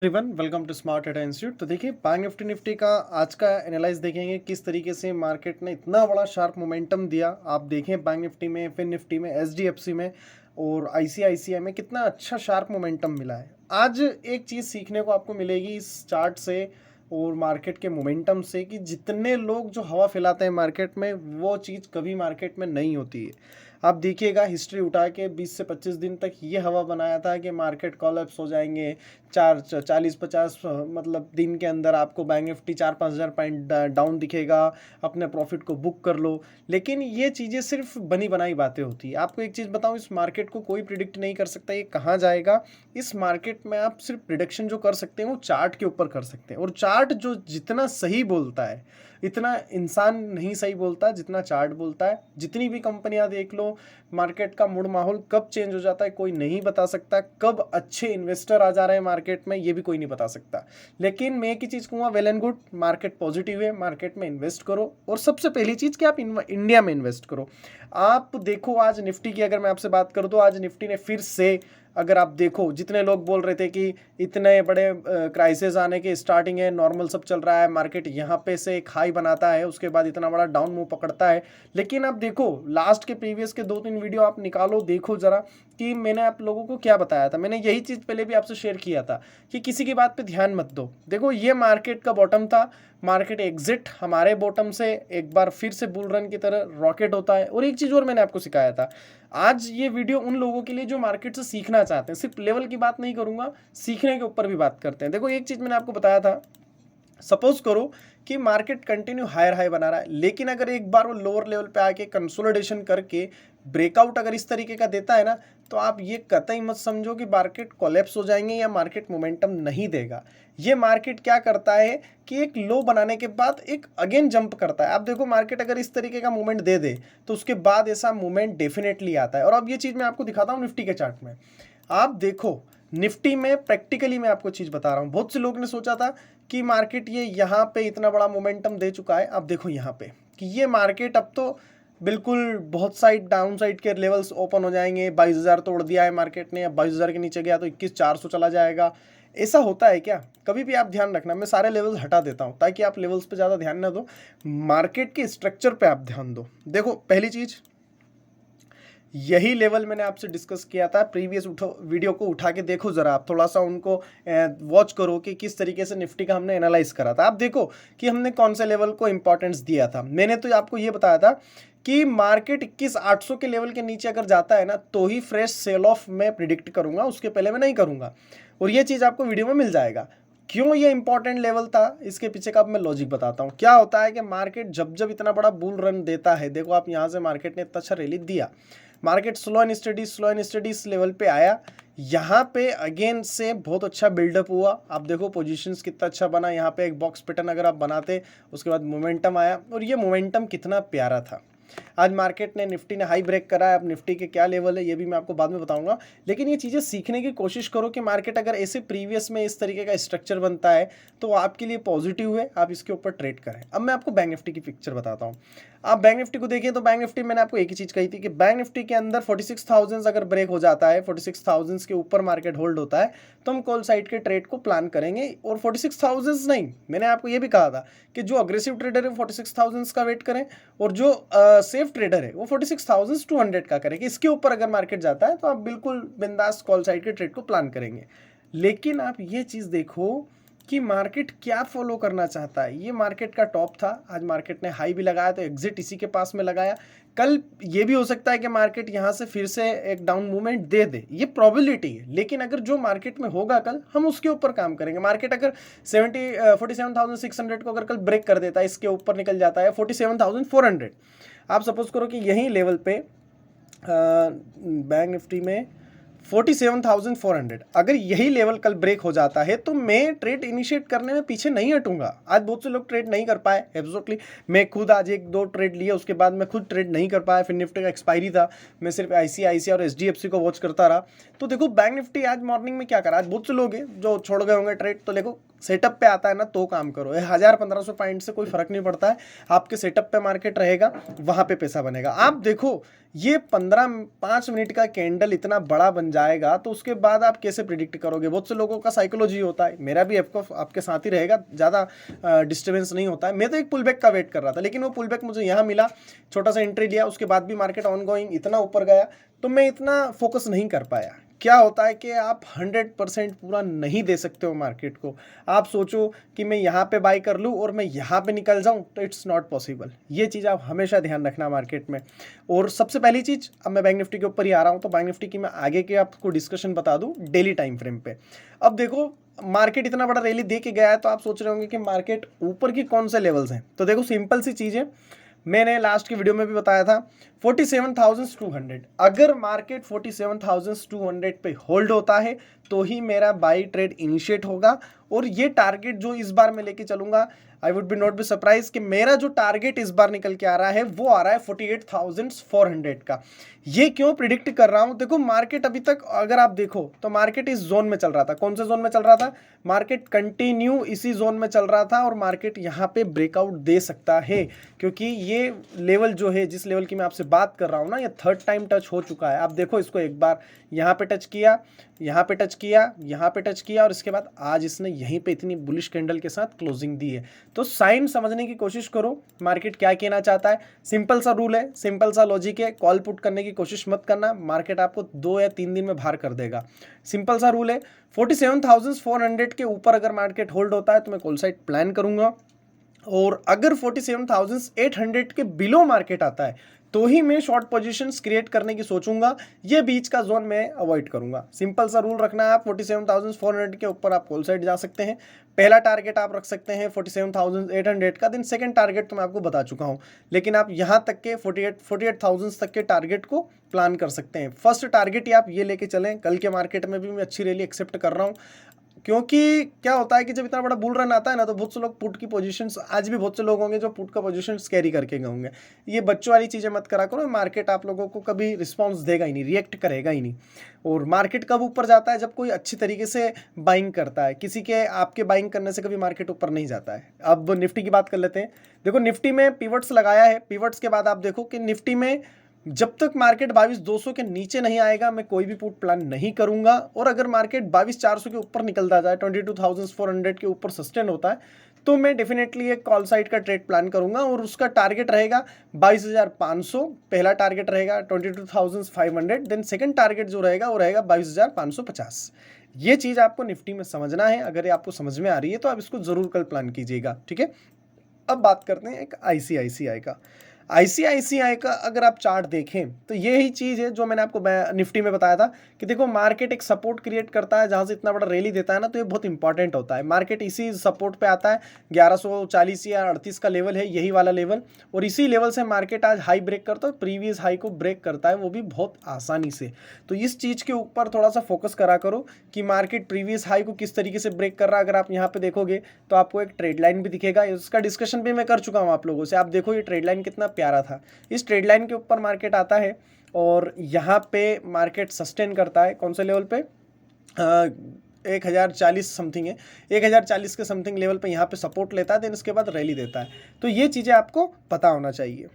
Everyone welcome to smart data institute. तो देखिए bank Nifty का आज का एनालाइज देखेंगे किस तरीके से मार्केट ने इतना बड़ा शार्प मोमेंटम दिया। आप देखें बैंक निफ्टी में, फिन निफ्टी में, एचडीएफसी में और आईसीआईसीआई में कितना अच्छा शार्प मोमेंटम मिला है। आज एक चीज़ सीखने को आपको मिलेगी इस चार्ट से और मार्केट के मोमेंटम से कि जितने लोग जो हवा फैलाते हैं मार्केट में वो चीज़ कभी मार्केट में नहीं होती है। आप देखिएगा हिस्ट्री उठा के 20 से 25 दिन तक ये हवा बनाया था कि मार्केट कोलैप्स हो जाएंगे। 40-50 मतलब दिन के अंदर आपको बैंक निफ्टी 4-5 हज़ार पॉइंट डाउन दिखेगा, अपने प्रॉफिट को बुक कर लो। लेकिन ये चीज़ें सिर्फ बनी बनाई बातें होती है। आपको एक चीज़ बताऊं, इस मार्केट को कोई प्रिडिक्ट नहीं कर सकता ये कहाँ जाएगा। इस मार्केट में आप सिर्फ प्रिडिक्शन जो कर सकते हैं वो चार्ट के ऊपर कर सकते हैं, और चार्ट जो जितना सही बोलता है इतना इंसान नहीं सही बोलता जितना चार्ट बोलता है। जितनी भी कंपनियां देख लो, मार्केट का मूड माहौल कब चेंज हो जाता है कोई नहीं बता सकता। कब अच्छे इन्वेस्टर आ जा रहे हैं मार्केट में ये भी कोई नहीं बता सकता। लेकिन मैं एक ही चीज़ कहूँगा, well and good, market positive है, मार्केट में इन्वेस्ट करो। और सबसे पहली चीज़ कि आप इंडिया में इन्वेस्ट करो। आप देखो आज निफ्टी की अगर मैं आपसे बात करूँ तो आज निफ्टी ने फिर से, अगर आप देखो, जितने लोग बोल रहे थे कि इतने बड़े क्राइसिस आने के स्टार्टिंग है, नॉर्मल सब चल रहा है, मार्केट यहाँ पे से एक हाई बनाता है उसके बाद इतना बड़ा डाउन मूव पकड़ता है। लेकिन आप देखो लास्ट के प्रीवियस के 2-3 वीडियो आप निकालो, देखो जरा कि मैंने आप लोगों को क्या बताया था। मैंने यही चीज़ पहले भी आपसे शेयर किया था कि किसी की बात पे ध्यान मत दो। देखो ये मार्केट का बॉटम था, मार्केट एग्जिट हमारे बॉटम से एक बार फिर से बुल रन की तरह रॉकेट होता है। और एक चीज़ और मैंने आपको सिखाया था, आज ये वीडियो उन लोगों के लिए जो मार्केट से सीखना चाहते हैं। सिर्फ लेवल की बात नहीं करूंगा, सीखने के ऊपर भी बात करते हैं। देखो एक चीज़ मैंने आपको बताया था, सपोज करो कि मार्केट कंटिन्यू हायर हाई बना रहा है, लेकिन अगर एक बार वो लोअर लेवल पे आके कंसोलिडेशन करके ब्रेकआउट अगर इस तरीके का देता है ना, तो आप ये कतई मत समझो कि मार्केट कोलैप्स हो जाएंगे या मार्केट मोमेंटम नहीं देगा। ये मार्केट क्या करता है कि एक लो बनाने के बाद एक अगेन जंप करता है। आप देखो मार्केट अगर इस तरीके का मूवमेंट दे दे तो उसके बाद ऐसा मूवमेंट डेफिनेटली आता है। और अब ये चीज़ मैं आपको दिखाता हूँ निफ्टी के चार्ट में। आप देखो निफ्टी में प्रैक्टिकली मैं आपको चीज़ बता रहा हूँ। बहुत से लोग ने सोचा था कि मार्केट ये यहाँ पे इतना बड़ा मोमेंटम दे चुका है। अब देखो यहाँ पे कि ये मार्केट अब तो बिल्कुल बहुत साइड डाउन साइड के लेवल्स ओपन हो जाएंगे। 22,000 तोड़ दिया है मार्केट ने, अब 22,000 के नीचे गया तो 21,400 चला जाएगा। ऐसा होता है क्या? कभी भी आप ध्यान रखना, मैं सारे लेवल्स हटा देता हूँ ताकि आप लेवल्स पे ज़्यादा ध्यान ना दो, मार्केट के स्ट्रक्चर पे आप ध्यान दो। देखो पहली चीज़, यही लेवल मैंने आपसे डिस्कस किया था प्रीवियस वीडियो को उठा के देखो जरा, आप थोड़ा सा उनको वॉच करो कि किस तरीके से निफ्टी का हमने एनालाइज करा था। आप देखो कि हमने कौन से लेवल को इंपॉर्टेंस दिया था। मैंने तो आपको ये बताया था कि मार्केट 21,800 के लेवल के नीचे अगर जाता है ना तो ही फ्रेश सेल ऑफ मैं प्रिडिक्ट करूंगा, उसके पहले मैं नहीं करूंगा। और ये चीज़ आपको वीडियो में मिल जाएगा। क्यों ये इंपॉर्टेंट लेवल था, इसके पीछे का मैं लॉजिक बताता हूँ। क्या होता है कि मार्केट जब जब इतना बड़ा बुल रन देता है, देखो आप यहाँ से मार्केट ने इतना अच्छा रैली दिया, मार्केट स्लो एंड स्टडी इस लेवल पे आया, यहाँ पे अगेन से बहुत अच्छा बिल्डअप हुआ। आप देखो पोजीशंस कितना अच्छा बना, यहाँ पे एक बॉक्स पैटर्न अगर आप बनाते, उसके बाद मोमेंटम आया और ये मोमेंटम कितना प्यारा था। आज मार्केट ने, निफ्टी ने हाई ब्रेक करा है। अब निफ्टी के क्या लेवल है ये भी मैं आपको बाद में बताऊंगा। लेकिन ये चीज़ें सीखने की कोशिश करो कि मार्केट अगर ऐसे प्रीवियस में इस तरीके का स्ट्रक्चर बनता है तो आपके लिए पॉजिटिव है, आप इसके ऊपर ट्रेड करें। अब मैं आपको बैंक निफ्टी की पिक्चर बताता हूँ। आप बैंक निफ्टी को देखें तो बैंक निफ्टी मैंने आपको एक ही चीज़ कही थी कि बैंक निफ्टी के अंदर 46,000 अगर ब्रेक हो जाता है, 46,000 के ऊपर मार्केट होल्ड होता है तो हम कॉल साइड के ट्रेड को प्लान करेंगे। और 46,000 नहीं, मैंने आपको ये भी कहा था कि जो अग्रेसिव ट्रेडर है 46,000 का वेट करें और जो सेफ ट्रेडर है वो 46,200 का करें कि इसके ऊपर अगर मार्केट जाता है तो आप बिल्कुल बिंदास कॉल साइड के ट्रेड को प्लान करेंगे। लेकिन आप ये चीज़ देखो कि मार्केट क्या फॉलो करना चाहता है। ये मार्केट का टॉप था, आज मार्केट ने हाई भी लगाया तो एग्जिट इसी के पास में लगाया। कल ये भी हो सकता है कि मार्केट यहाँ से फिर से एक डाउन मूवमेंट दे दे, ये प्रोबेबिलिटी है। लेकिन अगर जो मार्केट में होगा कल हम उसके ऊपर काम करेंगे। मार्केट अगर 47,600 को अगर कल ब्रेक कर देता है, इसके ऊपर निकल जाता है 47,400, आप सपोज करो कि यही लेवल पे बैंक निफ्टी में 47,400 अगर यही लेवल कल ब्रेक हो जाता है तो मैं ट्रेड इनिशिएट करने में पीछे नहीं हटूंगा। आज बहुत से लोग ट्रेड नहीं कर पाए, एब्सोल्युटली। मैं खुद आज 1-2 ट्रेड लिए, उसके बाद मैं खुद ट्रेड नहीं कर पाया। फिर निफ्टी का एक्सपायरी था, मैं सिर्फ आईसीआईसीआई और एचडीएफसी को वॉच करता रहा। तो देखो बैंक निफ्टी आज मॉर्निंग में क्या करा, आज बहुत से लोग हैं जो छोड़ गए होंगे ट्रेड। तो देखो सेटअप पे आता है ना तो काम करो। 1000-1500 पॉइंट से कोई फर्क नहीं पड़ता है, आपके सेटअप पे मार्केट रहेगा, वहां पे पैसा बनेगा। आप देखो ये 5 मिनट का कैंडल इतना बड़ा बन जाएगा तो उसके बाद आप कैसे प्रिडिक्ट करोगे? बहुत से लोगों का साइकोलॉजी होता है, मेरा भी आपके साथ ही रहेगा, ज़्यादा डिस्टर्बेंस नहीं होता है। मैं तो एक पुल बैक का वेट कर रहा था, लेकिन वो पुल बैक मुझे यहाँ मिला, छोटा सा एंट्री लिया, उसके बाद भी मार्केट ऑन गोइंग इतना ऊपर गया, तो मैं इतना फोकस नहीं कर पाया। क्या होता है कि आप 100% पूरा नहीं दे सकते हो मार्केट को। आप सोचो कि मैं यहाँ पे बाई कर लूँ और मैं यहाँ पे निकल जाऊँ, तो इट्स नॉट पॉसिबल। ये चीज़ आप हमेशा ध्यान रखना मार्केट में। और सबसे पहली चीज़, अब मैं बैंक निफ्टी के ऊपर ही आ रहा हूँ, तो बैंक निफ्टी की मैं आगे के आपको डिस्कशन बता दूँ डेली टाइम फ्रेम पे। अब देखो मार्केट इतना बड़ा रैली दे के गया है, तो आप सोच रहे होंगे कि मार्केट ऊपर की कौन से लेवल्स हैं। तो देखो सिंपल सी चीज़ है, मैंने लास्ट की वीडियो में भी बताया था 47,200। अगर मार्केट 47,200 पे होल्ड होता है तो ही मेरा बाई ट्रेड इनिशिएट होगा। और ये टारगेट जो इस बार मैं लेके चलूंगा, I would be not be surprise कि मेरा जो टारगेट इस बार निकल के आ रहा है वो आ रहा है 48,400 का। ये क्यों प्रिडिक्ट कर रहा हूं? देखो मार्केट अभी तक अगर आप देखो तो मार्केट इस जोन में चल रहा था। कौन से जोन में चल रहा था? मार्केट कंटिन्यू इसी जोन में चल रहा था, और मार्केट यहाँ पे ब्रेकआउट दे सकता है, क्योंकि ये लेवल जो है, जिस लेवल की मैं आपसे बात कर रहा हूँ ना, ये 3rd टाइम टच हो चुका है। आप देखो इसको, एक बार यहाँ पे टच किया, यहाँ पे टच किया, यहाँ पे टच किया, और इसके बाद आज इसने यहीं पे इतनी बुलिश कैंडल के साथ क्लोजिंग दी है। तो साइन समझने की कोशिश करो, मार्केट क्या कहना चाहता है। सिंपल सा रूल है, सिंपल सा लॉजिक है, कॉल पुट करने की कोशिश मत करना, मार्केट आपको 2 या 3 दिन में बाहर कर देगा। सिंपल सा रूल है। 47,400 के ऊपर अगर मार्केट होल्ड होता है तो मैं कॉल साइड प्लान करूंगा, और अगर 47,800 के बिलो मार्केट आता है तो ही मैं शॉर्ट पोजीशंस क्रिएट करने की सोचूंगा। ये बीच का जोन मैं अवॉइड करूंगा। सिंपल सा रूल रखना है, आप 47,400 के ऊपर आप कॉल साइड जा सकते हैं। पहला टारगेट आप रख सकते हैं 47,800 का, दिन सेकंड टारगेट तो मैं आपको बता चुका हूं, लेकिन आप यहां तक के 48,000 तक के टारगेट को प्लान कर सकते हैं। फर्स्ट टारगेट ही आप ये लेके चलें। कल के मार्केट में भी मैं अच्छी रैली एक्सेप्ट कर रहा हूँ, क्योंकि क्या होता है कि जब इतना बड़ा बुल रन आता है ना, तो बहुत से लोग पुट की पोजीशंस, आज भी बहुत से लोग होंगे जो पुट का पोजीशंस कैरी करके गए होंगे। ये बच्चों वाली चीज़ें मत करा करो, मार्केट आप लोगों को कभी रिस्पांस देगा ही नहीं, रिएक्ट करेगा ही नहीं। और मार्केट कब ऊपर जाता है? जब कोई अच्छी तरीके से बाइंग करता है। किसी के आपके बाइंग करने से कभी मार्केट ऊपर नहीं जाता है। अब निफ्टी की बात कर लेते हैं। देखो निफ्टी में पिवट्स लगाया है, पिवट्स के बाद आप देखो कि निफ्टी में जब तक मार्केट 22,200 के नीचे नहीं आएगा मैं कोई भी पुट प्लान नहीं करूंगा। और अगर मार्केट 22,400 के ऊपर निकलता जाए, 22,400 के ऊपर सस्टेन होता है, तो मैं डेफिनेटली एक कॉल साइड का ट्रेड प्लान करूंगा, और उसका टारगेट रहेगा 22,500। पहला टारगेट रहेगा 22,500, देन सेकंड टारगेट जो रहेगा वो रहेगा 22,550। ये चीज़ आपको निफ्टी में समझना है। अगर ये आपको समझ में आ रही है तो आप इसको जरूर कल प्लान कीजिएगा, ठीक है। अब बात करते हैं एक आईसीआईसीआई का। आईसीआईसीआई का अगर आप चार्ट देखें तो यही चीज़ है जो मैंने आपको निफ्टी में बताया था कि देखो मार्केट एक सपोर्ट क्रिएट करता है, जहां से इतना बड़ा रैली देता है ना, तो ये बहुत इंपॉर्टेंट होता है। मार्केट इसी सपोर्ट पे आता है, 1140 या 38 का लेवल है, यही वाला लेवल, और इसी लेवल से मार्केट आज हाई ब्रेक करता है, प्रीवियस हाई को ब्रेक करता है, वो भी बहुत आसानी से। तो इस चीज़ के ऊपर थोड़ा सा फोकस करा करो कि मार्केट प्रीवियस हाई को किस तरीके से ब्रेक कर रहा है। अगर आप यहाँ पे देखोगे तो आपको एक ट्रेड लाइन भी दिखेगा, इसका डिस्कशन भी मैं कर चुका हूँ आप लोगों से। आप देखो ये ट्रेड लाइन कितना प्यारा था। इस ट्रेड लाइन के ऊपर मार्केट आता है और यहाँ पे मार्केट सस्टेन करता है। कौन से लेवल पे? 1040 समथिंग है, 1040 के समथिंग लेवल पे यहाँ पे सपोर्ट लेता है, देन इसके बाद रैली देता है। तो ये चीज़ें आपको पता होना चाहिए।